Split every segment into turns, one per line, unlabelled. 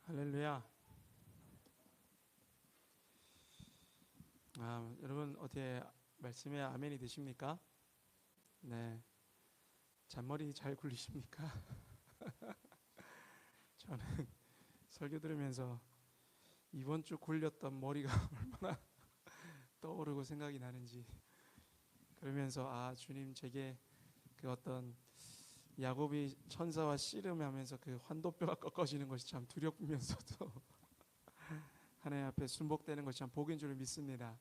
할렐루야. 여러분 어떻게 말씀에 아멘이 되십니까? 네. 잔머리 잘 굴리십니까? 저는 설교 들으면서 이번 주 굴렸던 머리가 얼마나 떠오르고 생각이 나는지 그러면서 주님 제게 그 어떤 야곱이 천사와 씨름하면서 그 환도뼈가 꺾어지는 것이 참 두렵면서도 하나님 앞에 순복되는 것이 참 복인 줄 믿습니다.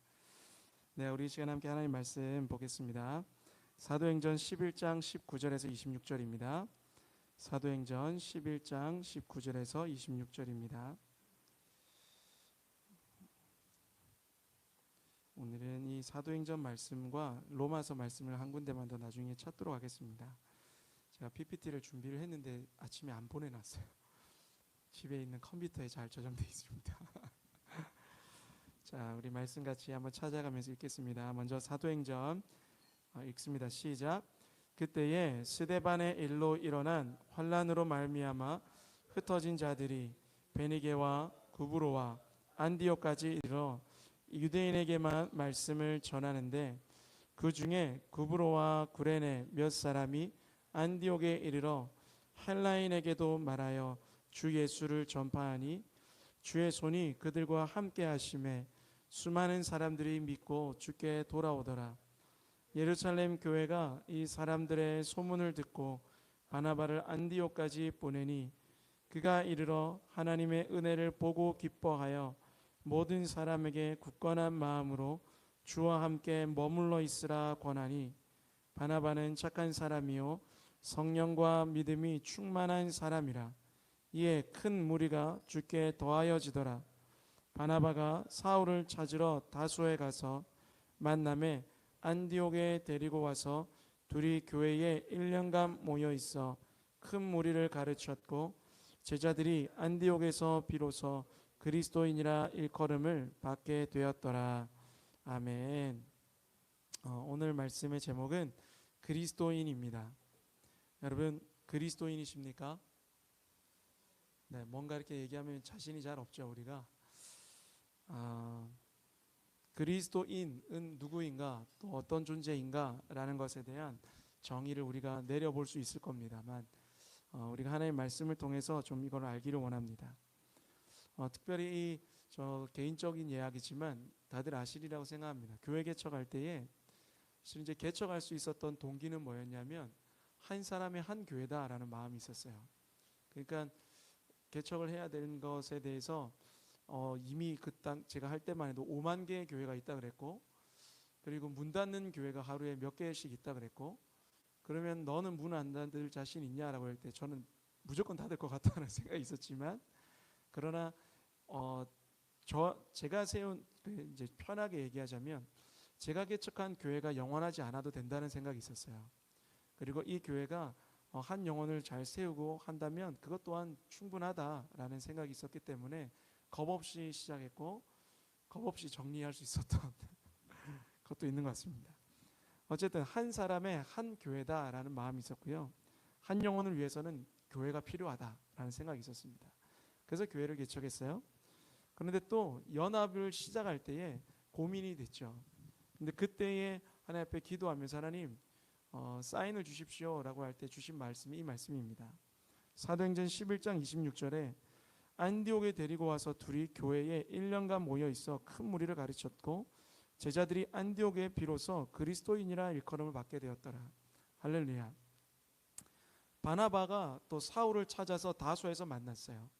네, 우리 시간 함께 하나님 말씀 보겠습니다. 사도행전 11장 19절에서 26절입니다. 사도행전 11장 19절에서 26절입니다. 오늘은 이 사도행전 말씀과 로마서 말씀을 한 군데만 더 나중에 찾도록 하겠습니다. 제가 PPT를 준비를 했는데 아침에 안 보내놨어요. 집에 있는 컴퓨터에 잘 저장되어 있습니다. 자, 우리 말씀 같이 한번 찾아가면서 읽겠습니다. 먼저 사도행전 읽습니다. 시작. 그때에 스데반의 일로 일어난 환란으로 말미암아 흩어진 자들이 베니게와 구브로와 안디옥까지 이르러 유대인에게만 말씀을 전하는데 그 중에 구브로와 구레네 몇 사람이 안디옥에 이르러 헬라인에게도 말하여 주 예수를 전파하니 주의 손이 그들과 함께 하심에 수많은 사람들이 믿고 주께 돌아오더라. 예루살렘 교회가 이 사람들의 소문을 듣고 바나바를 안디옥까지 보내니 그가 이르러 하나님의 은혜를 보고 기뻐하여 모든 사람에게 굳건한 마음으로 주와 함께 머물러 있으라 권하니 바나바는 착한 사람이요 성령과 믿음이 충만한 사람이라. 이에 큰 무리가 주께 더하여지더라. 바나바가 사울을 찾으러 다소에 가서 만남에 안디옥에 데리고 와서 둘이 교회에 1년간 모여 있어 큰 무리를 가르쳤고 제자들이 안디옥에서 비로소 그리스도인이라 일컬음을 받게 되었더라. 아멘. 오늘 말씀의 제목은 그리스도인입니다. 여러분 그리스도인이십니까? 네, 뭔가 이렇게 얘기하면 자신이 잘 없죠. 우리가 그리스도인은 누구인가 또 어떤 존재인가 라는 것에 대한 정의를 우리가 내려볼 수 있을 겁니다만 우리가 하나님의 말씀을 통해서 좀 이걸 알기를 원합니다. 특별히 저 개인적인 이야기지만 다들 아시리라고 생각합니다. 교회 개척할 때에 사실 이제 개척할 수 있었던 동기는 뭐였냐면 한 사람의 한 교회다라는 마음이 있었어요. 그러니까 개척을 해야 되는 것에 대해서 이미 그 땅 제가 할 때만 해도 5만 개의 교회가 있다 그랬고, 그리고 문 닫는 교회가 하루에 몇 개씩 있다 그랬고, 그러면 너는 문 안 닫을 자신 있냐라고 할 때 저는 무조건 닫을 것 같다는 생각이 있었지만, 그러나 제가 세운 이제 편하게 얘기하자면 제가 개척한 교회가 영원하지 않아도 된다는 생각이 있었어요. 그리고 이 교회가 한 영혼을 잘 세우고 한다면 그것 또한 충분하다라는 생각이 있었기 때문에 겁 없이 시작했고 겁 없이 정리할 수 있었던 것도 있는 것 같습니다. 어쨌든 한 사람의 한 교회다라는 마음이 있었고요. 한 영혼을 위해서는 교회가 필요하다라는 생각이 있었습니다. 그래서 교회를 개척했어요. 그런데 또 연합을 시작할 때에 고민이 됐죠. 근데 그때에 하나님 앞에 기도하면서 하나님 사인을 주십시오라고 할 때 주신 말씀이 이 말씀입니다. 사도행전 11장 26절에 안디옥에 데리고 와서 둘이 교회에 1년간 모여 있어 큰 무리를 가르쳤고 제자들이 안디옥에 비로소 그리스도인이라 일컬음을 받게 되었더라. 할렐루야. 바나바가 또 사울을 찾아서 다소에서 만났어요.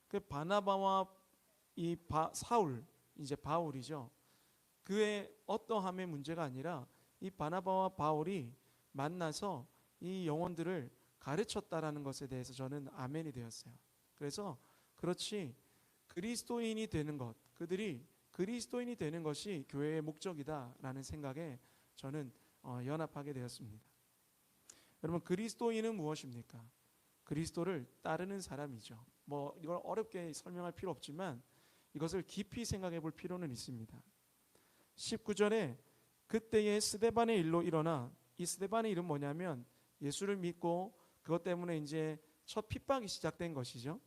그 바나바와 이 사울, 이제 바울이죠. 그의 어떠함의 문제가 아니라 이 바나바와 바울이 만나서 이 영혼들을 가르쳤다라는 것에 대해서 저는 아멘이 되었어요. 그래서 그렇지 그리스도인이 되는 것, 그들이 그리스도인이 되는 것이 교회의 목적이다라는 생각에 저는 연합하게 되었습니다. 여러분 그리스도인은 무엇입니까? 그리스도를 따르는 사람이죠. 뭐 이걸 어렵게 설명할 필요 없지만 이것을 깊이 생각해 볼 필요는 있습니다. 19절에 그때의 스데반의 일로 일어나, 이 스데반의 일은 뭐냐면 예수를 믿고 그것 때문에 이제 첫 핍박이 시작된 것이죠.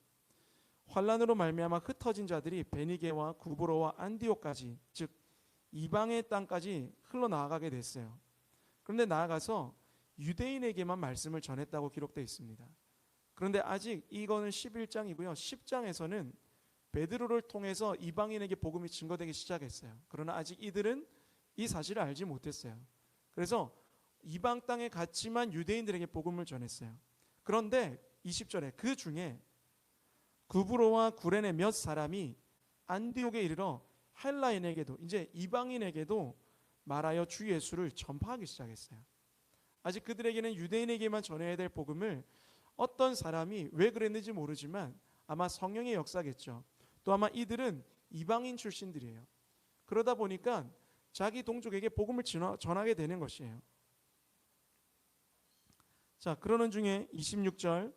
환란으로 말미암아 흩어진 자들이 베니게와 구브로와 안디옥까지, 즉 이방의 땅까지 흘러나가게 됐어요. 그런데 나아가서 유대인에게만 말씀을 전했다고 기록되어 있습니다. 그런데 아직 이거는 11장이고요. 10장에서는 베드로를 통해서 이방인에게 복음이 증거되기 시작했어요. 그러나 아직 이들은 이 사실을 알지 못했어요. 그래서 이방 땅에 갔지만 유대인들에게 복음을 전했어요. 그런데 20절에 그 중에 구브로와 구레네 몇 사람이 안디옥에 이르러 헬라인에게도, 이제 이방인에게도 말하여 주 예수를 전파하기 시작했어요. 아직 그들에게는 유대인에게만 전해야 될 복음을 어떤 사람이 왜 그랬는지 모르지만 아마 성령의 역사겠죠. 또 아마 이들은 이방인 출신들이에요. 그러다 보니까 자기 동족에게 복음을 전하게 되는 것이에요. 자, 그러는 중에 26절,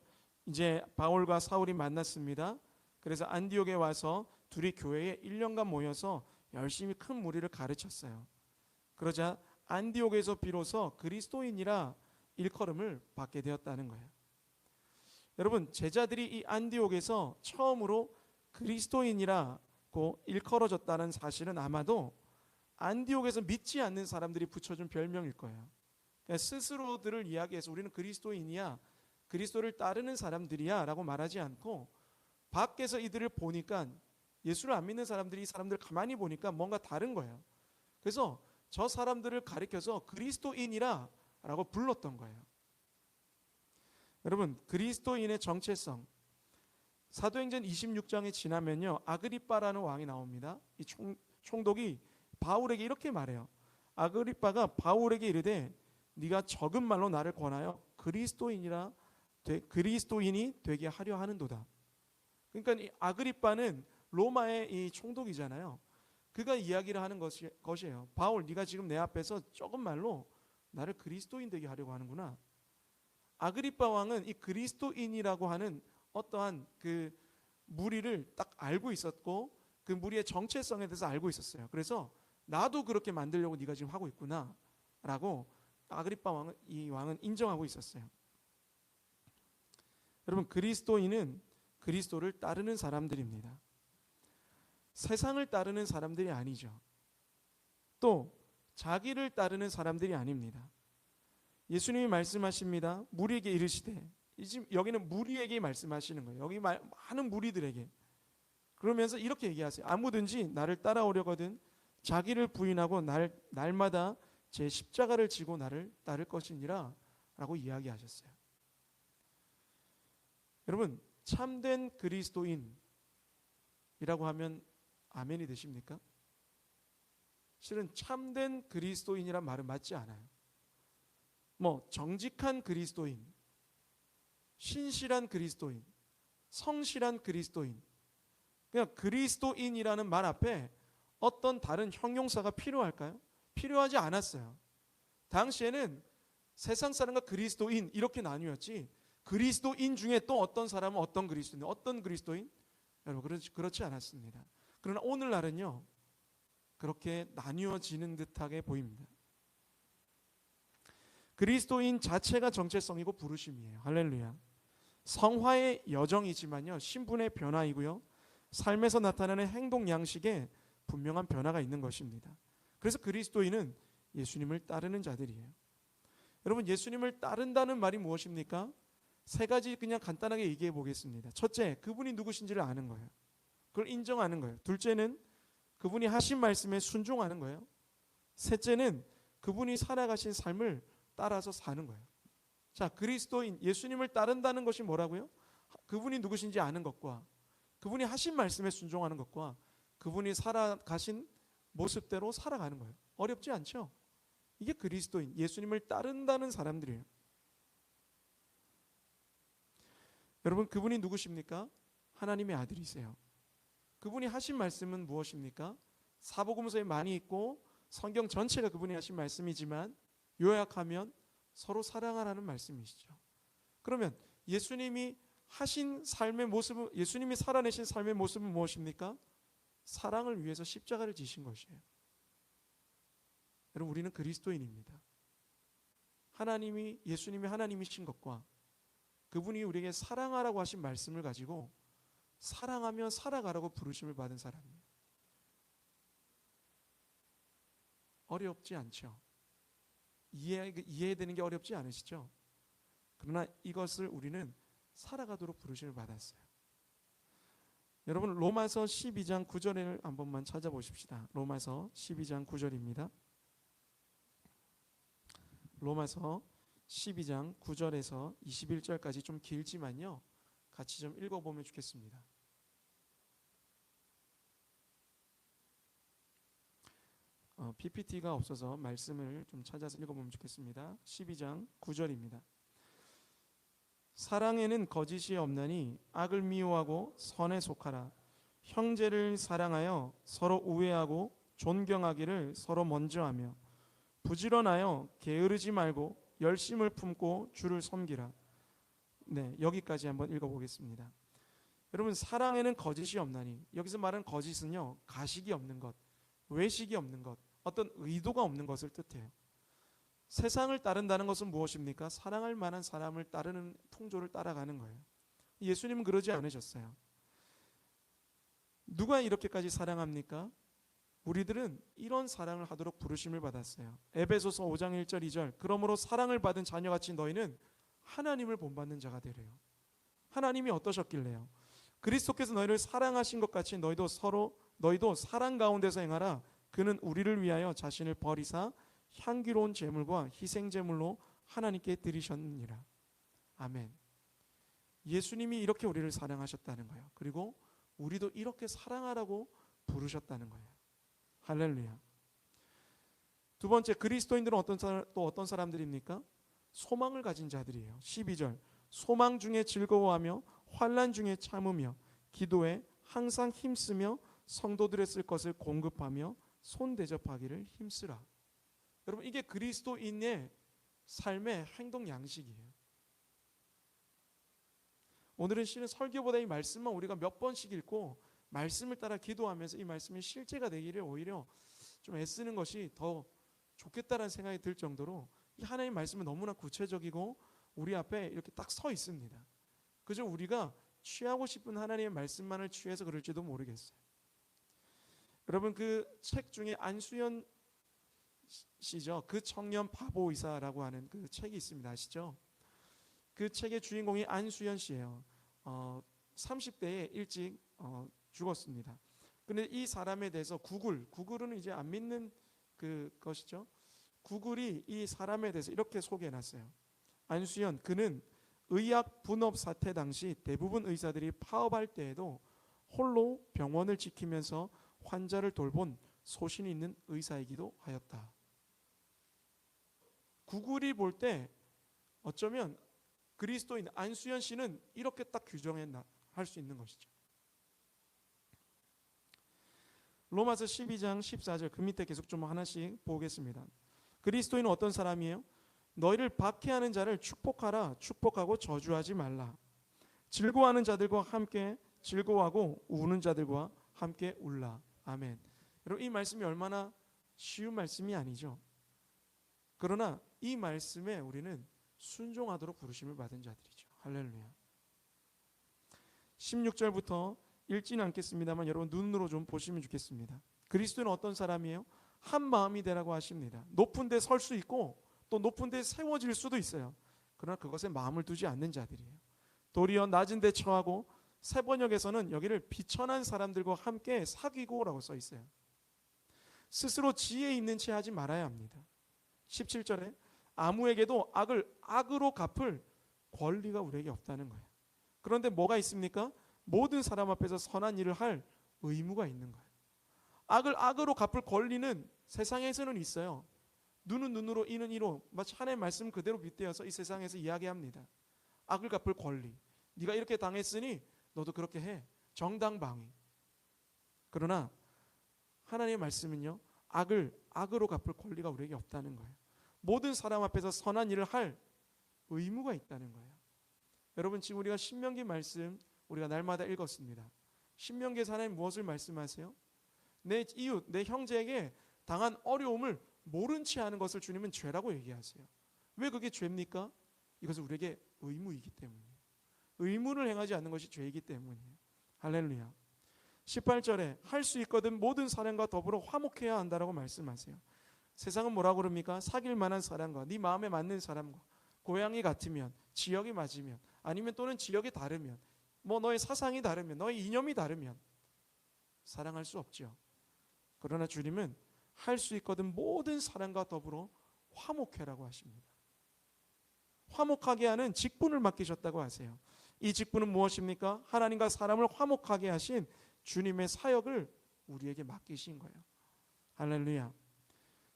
이제 바울과 사울이 만났습니다. 그래서 안디옥에 와서 둘이 교회에 1년간 모여서 열심히 큰 무리를 가르쳤어요. 그러자 안디옥에서 비로소 그리스도인이라 일컬음을 받게 되었다는 거예요. 여러분, 제자들이 이 안디옥에서 처음으로 그리스도인이라고 일컬어졌다는 사실은 아마도 안디옥에서 믿지 않는 사람들이 붙여준 별명일 거예요. 그러니까 스스로들을 이야기해서 우리는 그리스도인이야, 그리스도를 따르는 사람들이야 라고 말하지 않고, 밖에서 이들을 보니까, 예수를 안 믿는 사람들이 이 사람들을 가만히 보니까 뭔가 다른 거예요. 그래서 저 사람들을 가리켜서 그리스도인이라 라고 불렀던 거예요. 여러분, 그리스도인의 정체성, 사도행전 26장에 지나면요, 아그리빠라는 왕이 나옵니다. 이 총독이 바울에게 이렇게 말해요. 아그리빠가 바울에게 이르되 네가 적은 말로 나를 권하여 그리스도인이 되게 하려 하는도다. 그러니까 이 아그리빠는 로마의 이 총독이잖아요. 그가 이야기를 하는 것이에요. 바울, 네가 지금 내 앞에서 적은 말로 나를 그리스도인 되게 하려고 하는구나. 아그리빠 왕은 이 그리스도인이라고 하는 어떠한 그 무리를 딱 알고 있었고, 그 무리의 정체성에 대해서 알고 있었어요. 그래서 나도 그렇게 만들려고 네가 지금 하고 있구나 라고 아그리빠 왕은, 이 왕은 인정하고 있었어요. 여러분, 그리스도인은 그리스도를 따르는 사람들입니다. 세상을 따르는 사람들이 아니죠. 또 자기를 따르는 사람들이 아닙니다. 예수님이 말씀하십니다. 무리에게 이르시되, 지금 여기는 무리에게 말씀하시는 거예요. 여기 많은 무리들에게. 그러면서 이렇게 얘기하세요. 아무든지 나를 따라오려거든 자기를 부인하고 날마다 제 십자가를 지고 나를 따를 것이니라 라고 이야기하셨어요. 여러분, 참된 그리스도인이라고 하면 아멘이 되십니까? 실은 참된 그리스도인이란 말은 맞지 않아요. 뭐 정직한 그리스도인, 신실한 그리스도인, 성실한 그리스도인, 그냥 그리스도인이라는 말 앞에 어떤 다른 형용사가 필요할까요? 필요하지 않았어요. 당시에는 세상 사람과 그리스도인 이렇게 나뉘었지, 그리스도인 중에 또 어떤 사람은 어떤 그리스도인? 여러분, 그렇지 않았습니다. 그러나 오늘날은요, 그렇게 나뉘어지는 듯하게 보입니다. 그리스도인 자체가 정체성이고 부르심이에요. 할렐루야. 성화의 여정이지만요, 신분의 변화이고요, 삶에서 나타나는 행동 양식에 분명한 변화가 있는 것입니다. 그래서 그리스도인은 예수님을 따르는 자들이에요. 여러분, 예수님을 따른다는 말이 무엇입니까? 세 가지 그냥 간단하게 얘기해 보겠습니다. 첫째, 그분이 누구신지를 아는 거예요. 그걸 인정하는 거예요. 둘째는 그분이 하신 말씀에 순종하는 거예요. 셋째는 그분이 살아가신 삶을 따라서 사는 거예요. 자, 그리스도인, 예수님을 따른다는 것이 뭐라고요? 그분이 누구신지 아는 것과, 그분이 하신 말씀에 순종하는 것과, 그분이 살아가신 모습대로 살아가는 거예요. 어렵지 않죠? 이게 그리스도인, 예수님을 따른다는 사람들이에요. 여러분, 그분이 누구십니까? 하나님의 아들이세요. 그분이 하신 말씀은 무엇입니까? 사복음서에 많이 있고 성경 전체가 그분이 하신 말씀이지만 요약하면 서로 사랑하라는 말씀이시죠. 그러면 예수님이 하신 삶의 모습은, 예수님이 살아내신 삶의 모습은 무엇입니까? 사랑을 위해서 십자가를 지신 것이에요. 여러분, 우리는 그리스도인입니다. 예수님이 하나님이신 것과 그분이 우리에게 사랑하라고 하신 말씀을 가지고 사랑하며 살아가라고 부르심을 받은 사람이에요. 어렵지 않죠? 이해되는 게 어렵지 않으시죠? 그러나 이것을 우리는 살아가도록 부르심을 받았어요. 여러분, 로마서 12장 9절을 한 번만 찾아보십시다. 로마서 12장 9절입니다. 로마서 12장 9절에서 21절까지 좀 길지만요, 같이 좀 읽어보면 좋겠습니다. PPT가 없어서 말씀을 좀 찾아서 읽어보면 좋겠습니다. 12장 9절입니다. 사랑에는 거짓이 없나니 악을 미워하고 선에 속하라. 형제를 사랑하여 서로 우애하고 존경하기를 서로 먼저 하며 부지런하여 게으르지 말고 열심을 품고 주를 섬기라. 네, 여기까지 한번 읽어보겠습니다. 여러분, 사랑에는 거짓이 없나니, 여기서 말하는 거짓은요, 가식이 없는 것, 외식이 없는 것, 어떤 의도가 없는 것을 뜻해요. 세상을 따른다는 것은 무엇입니까? 사랑할 만한 사람을 따르는 풍조를 따라가는 거예요. 예수님은 그러지 않으셨어요. 누가 이렇게까지 사랑합니까? 우리들은 이런 사랑을 하도록 부르심을 받았어요. 에베소서 5장 1절 2절, 그러므로 사랑을 받은 자녀같이 너희는 하나님을 본받는 자가 되래요. 하나님이 어떠셨길래요? 그리스도께서 너희를 사랑하신 것 같이 너희도 사랑 가운데서 행하라. 그는 우리를 위하여 자신을 버리사 향기로운 제물과 희생 제물로 하나님께 드리셨느니라. 아멘. 예수님이 이렇게 우리를 사랑하셨다는 거예요. 그리고 우리도 이렇게 사랑하라고 부르셨다는 거예요. 할렐루야. 두 번째, 그리스도인들은 또 어떤 사람들입니까? 소망을 가진 자들이에요. 12절, 소망 중에 즐거워하며 환난 중에 참으며 기도에 항상 힘쓰며 성도들의 쓸 것을 공급하며 손 대접하기를 힘쓰라. 여러분, 이게 그리스도인의 삶의 행동 양식이에요. 오늘은 실은 설교보다 이 말씀만 우리가 몇 번씩 읽고 말씀을 따라 기도하면서 이 말씀이 실제가 되기를 오히려 좀 애쓰는 것이 더 좋겠다라는 생각이 들 정도로 이 하나님의 말씀은 너무나 구체적이고 우리 앞에 이렇게 딱 서 있습니다. 그저 우리가 취하고 싶은 하나님의 말씀만을 취해서 그럴지도 모르겠어요. 여러분, 그 책 중에 안수연 씨죠. 그 청년 바보 의사라고 하는 그 책이 있습니다. 아시죠? 그 책의 주인공이 안수연 씨예요. 30대에 일찍 죽었습니다. 그런데 이 사람에 대해서 구글은 이제 안 믿는 그것이죠. 구글이 이 사람에 대해서 이렇게 소개해놨어요. 안수연, 그는 의학 분업 사태 당시 대부분 의사들이 파업할 때에도 홀로 병원을 지키면서 환자를 돌본 소신이 있는 의사이기도 하였다. 구글이 볼 때 어쩌면 그리스도인 안수연 씨는 이렇게 딱 규정했나 할 수 있는 것이죠. 로마서 12장 14절, 그 밑에 계속 좀 하나씩 보겠습니다. 그리스도인은 어떤 사람이에요? 너희를 박해하는 자를 축복하라. 축복하고 저주하지 말라. 즐거워하는 자들과 함께 즐거워하고 우는 자들과 함께 울라. 아멘. 여러분, 이 말씀이 얼마나 쉬운 말씀이 아니죠. 그러나 이 말씀에 우리는 순종하도록 부르심을 받은 자들이죠. 할렐루야. 16절부터 읽지는 않겠습니다만 여러분 눈으로 좀 보시면 좋겠습니다. 그리스도는 어떤 사람이에요? 한 마음이 되라고 하십니다. 높은 데 설 수 있고 또 높은 데 세워질 수도 있어요. 그러나 그것에 마음을 두지 않는 자들이에요. 도리어 낮은 데 처하고, 새 번역에서는 여기를 비천한 사람들과 함께 사귀고라고 써 있어요. 스스로 지혜 있는 채 하지 말아야 합니다. 17절에 아무에게도 악을 악으로 갚을 권리가 우리에게 없다는 거예요. 그런데 뭐가 있습니까? 모든 사람 앞에서 선한 일을 할 의무가 있는 거예요. 악을 악으로 갚을 권리는 세상에서는 있어요. 눈은 눈으로, 이는 이로, 마치 하나님의 말씀 그대로 빗대어서 이 세상에서 이야기합니다. 악을 갚을 권리, 네가 이렇게 당했으니 너도 그렇게 해. 정당방위. 그러나 하나님의 말씀은요, 악을 악으로 갚을 권리가 우리에게 없다는 거예요. 모든 사람 앞에서 선한 일을 할 의무가 있다는 거예요. 여러분, 지금 우리가 신명기 말씀 우리가 날마다 읽었습니다. 신명기에서 하나님 무엇을 말씀하세요? 내 이웃, 내 형제에게 당한 어려움을 모른 채 하는 것을 주님은 죄라고 얘기하세요. 왜 그게 죄입니까? 이것은 우리에게 의무이기 때문이에요. 의무를 행하지 않는 것이 죄이기 때문이에요. 할렐루야. 18절에 할 수 있거든 모든 사람과 더불어 화목해야 한다라고 말씀하세요. 세상은 뭐라고 그럽니까? 사귈 만한 사람과 네 마음에 맞는 사람과 고향이 같으면, 지역이 맞으면, 아니면 또는 지역이 다르면, 뭐 너의 사상이 다르면, 너의 이념이 다르면 사랑할 수 없죠. 그러나 주님은 할 수 있거든 모든 사람과 더불어 화목해라고 하십니다. 화목하게 하는 직분을 맡기셨다고 하세요. 이 직분은 무엇입니까? 하나님과 사람을 화목하게 하신 주님의 사역을 우리에게 맡기신 거예요. 할렐루야.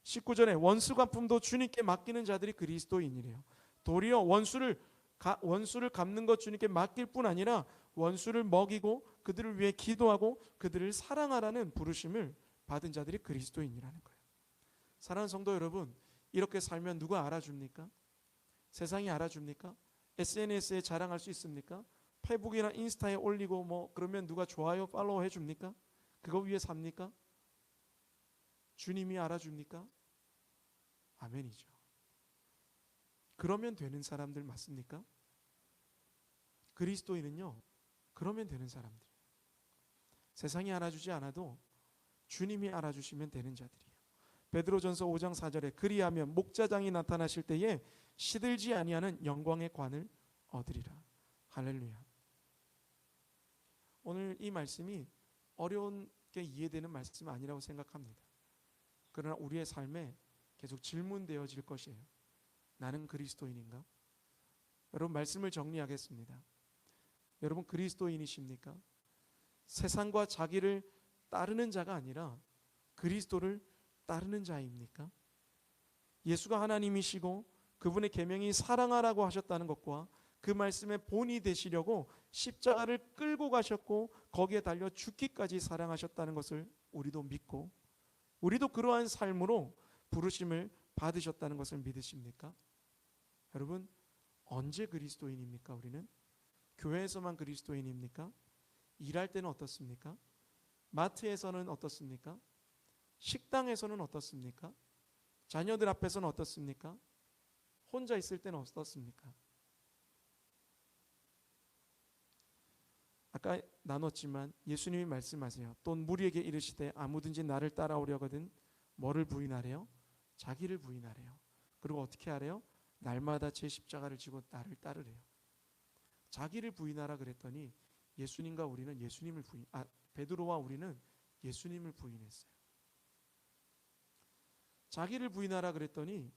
19절에 원수 갚음도 주님께 맡기는 자들이 그리스도인이래요. 도리어 원수를 갚는 것 주님께 맡길 뿐 아니라 원수를 먹이고 그들을 위해 기도하고 그들을 사랑하라는 부르심을 받은 자들이 그리스도인이라는 거예요. 사랑하는 성도 여러분, 이렇게 살면 누가 알아줍니까? 세상이 알아줍니까? SNS에 자랑할 수 있습니까? 페이북이나 인스타에 올리고 뭐 그러면 누가 좋아요, 팔로우 해줍니까? 그거 위해 삽니까? 주님이 알아줍니까? 아멘이죠. 그러면 되는 사람들 맞습니까? 그리스도인은요, 그러면 되는 사람들이에요. 세상이 알아주지 않아도 주님이 알아주시면 되는 자들이에요. 베드로전서 5장 4절에 그리하면 목자장이 나타나실 때에 시들지 아니하는 영광의 관을 얻으리라. 할렐루야. 오늘 이 말씀이 어려운게 이해되는 말씀은 아니라고 생각합니다. 그러나 우리의 삶에 계속 질문되어질 것이에요. 나는 그리스도인인가? 여러분, 말씀을 정리하겠습니다. 여러분, 그리스도인이십니까? 세상과 자기를 따르는 자가 아니라 그리스도를 따르는 자입니까? 예수가 하나님이시고 그분의 계명이 사랑하라고 하셨다는 것과 그 말씀의 본이 되시려고 십자가를 끌고 가셨고 거기에 달려 죽기까지 사랑하셨다는 것을 우리도 믿고 우리도 그러한 삶으로 부르심을 받으셨다는 것을 믿으십니까? 여러분, 언제 그리스도인입니까? 우리는 교회에서만 그리스도인입니까? 일할 때는 어떻습니까? 마트에서는 어떻습니까? 식당에서는 어떻습니까? 자녀들 앞에서는 어떻습니까? 혼자 있을 때는 어떻습니까? 아까 나눴지만 예수님이 말씀하세요. 또 무리에게 이르시되 아무든지 나를 따라오려거든 뭐를 부인하래요? 자기를 부인하래요. 그리고 어떻게 하래요? 날마다 제 십자가를 지고 나를 따르래요. 자기를 부인하라 그랬더니 예수님과 우리는 베드로와 우리는 예수님을 부인했어요. 자기를 부인하라 그랬더니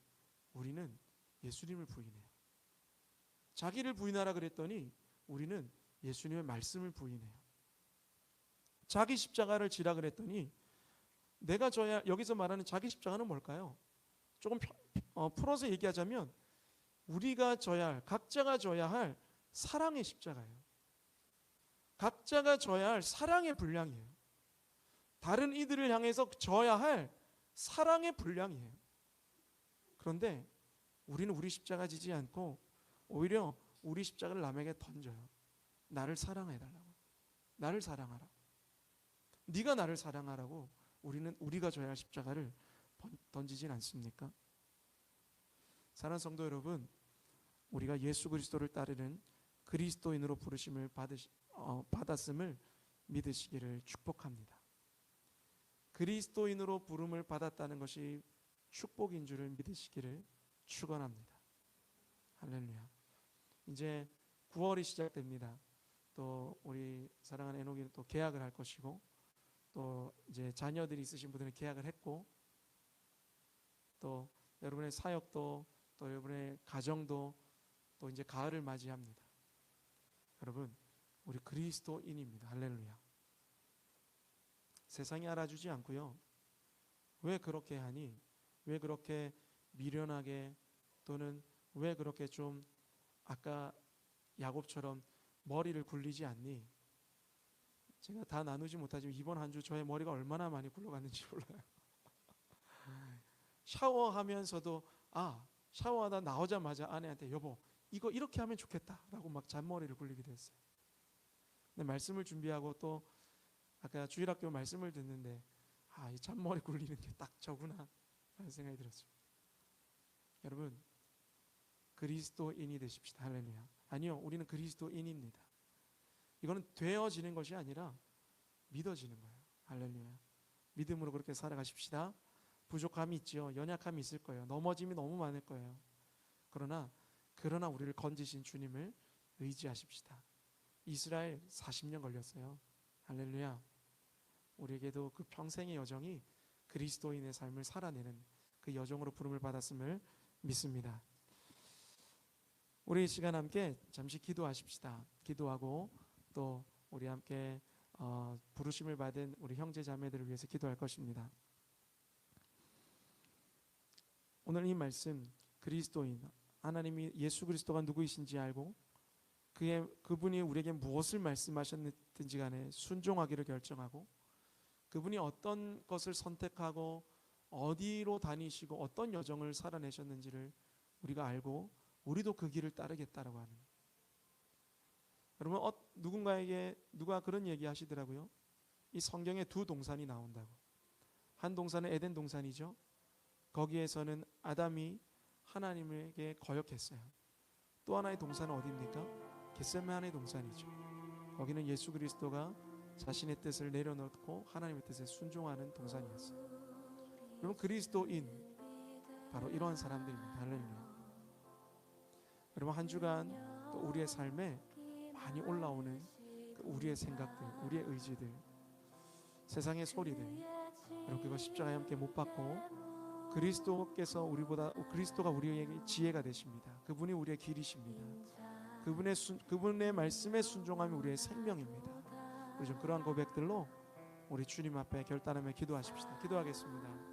우리는 예수님을 부인해요. 자기를 부인하라 그랬더니 우리는 예수님의 말씀을 부인해요. 자기 십자가를 지라 그랬더니 내가 져야, 여기서 말하는 자기 십자가는 뭘까요? 조금 풀어서 얘기하자면 우리가 져야 할, 각자가 져야 할 사랑의 십자가예요. 각자가 져야 할 사랑의 분량이에요. 다른 이들을 향해서 져야 할 사랑의 분량이에요. 그런데 우리는 우리 십자가 지지 않고 오히려 우리 십자가를 남에게 던져요. 나를 사랑해달라고. 나를 사랑하라. 네가 나를 사랑하라고 우리가 져야 할 십자가를 던지진 않습니까? 사랑하는 성도 여러분, 우리가 예수 그리스도를 따르는 그리스도인으로 부르심을 받았음을 믿으시기를 축복합니다. 그리스도인으로 부름을 받았다는 것이 축복인 줄을 믿으시기를 축원합니다. 할렐루야. 이제 9월이 시작됩니다. 또 우리 사랑하는 에녹이는 또 계약을 할 것이고 또 이제 자녀들이 있으신 분들은 계약을 했고 또 여러분의 사역도 또 여러분의 가정도 또 이제 가을을 맞이합니다. 여러분, 우리 그리스도인입니다. 할렐루야. 세상이 알아주지 않고요. 왜 그렇게 하니? 왜 그렇게 미련하게 또는 왜 그렇게 좀 아까 야곱처럼 머리를 굴리지 않니? 제가 다 나누지 못하지만 이번 한 주 저의 머리가 얼마나 많이 굴러갔는지 몰라요. 샤워하면서도 샤워하다 나오자마자 아내한테 여보 이거 이렇게 하면 좋겠다라고 막 잔머리를 굴리기도 했어요. 근데 말씀을 준비하고 또 아까 주일학교 말씀을 듣는데 이 잔머리 굴리는 게 딱 저구나 라는 생각이 들었습니다. 여러분, 그리스도인이 되십시다. 할렐루야. 아니요, 우리는 그리스도인입니다. 이거는 되어지는 것이 아니라 믿어지는 거예요. 할렐루야. 믿음으로 그렇게 살아가십시다. 부족함이 있죠. 연약함이 있을 거예요. 넘어짐이 너무 많을 거예요. 그러나 우리를 건지신 주님을 의지하십시다. 이스라엘 40년 걸렸어요. 할렐루야. 우리에게도 그 평생의 여정이 그리스도인의 삶을 살아내는 그 여정으로 부름을 받았음을 믿습니다. 우리 이 시간 함께 잠시 기도하십시다. 기도하고 또 우리 함께 부르심을 받은 우리 형제 자매들을 위해서 기도할 것입니다. 오늘 이 말씀, 그리스도인 하나님이 예수 그리스도가 누구이신지 알고 그분이 우리에게 무엇을 말씀하셨든지 간에 순종하기를 결정하고 그분이 어떤 것을 선택하고 어디로 다니시고 어떤 여정을 살아내셨는지를 우리가 알고 우리도 그 길을 따르겠다라고 하는. 여러분 누가 그런 얘기 하시더라고요. 이 성경에 두 동산이 나온다고. 한 동산은 에덴 동산이죠. 거기에서는 아담이 하나님에게 거역했어요. 또 하나의 동산은 어디입니까? 겟세마네 동산이죠. 거기는 예수 그리스도가 자신의 뜻을 내려놓고 하나님의 뜻에 순종하는 동산이었어요. 여러분 그리스도인 바로 이러한 사람들입니다. 할렐루야. 여러분 한 주간 또 우리의 삶에 많이 올라오는 우리의 생각들, 우리의 의지들, 세상의 소리들, 여러분 그거 십자가에 함께 못 박고 그리스도가 우리에게 지혜가 되십니다. 그분이 우리의 길이십니다. 그분의 말씀에 순종함이 우리의 생명입니다. 우리 좀 그러한 고백들로 우리 주님 앞에 결단하며 기도하십시다. 기도하겠습니다.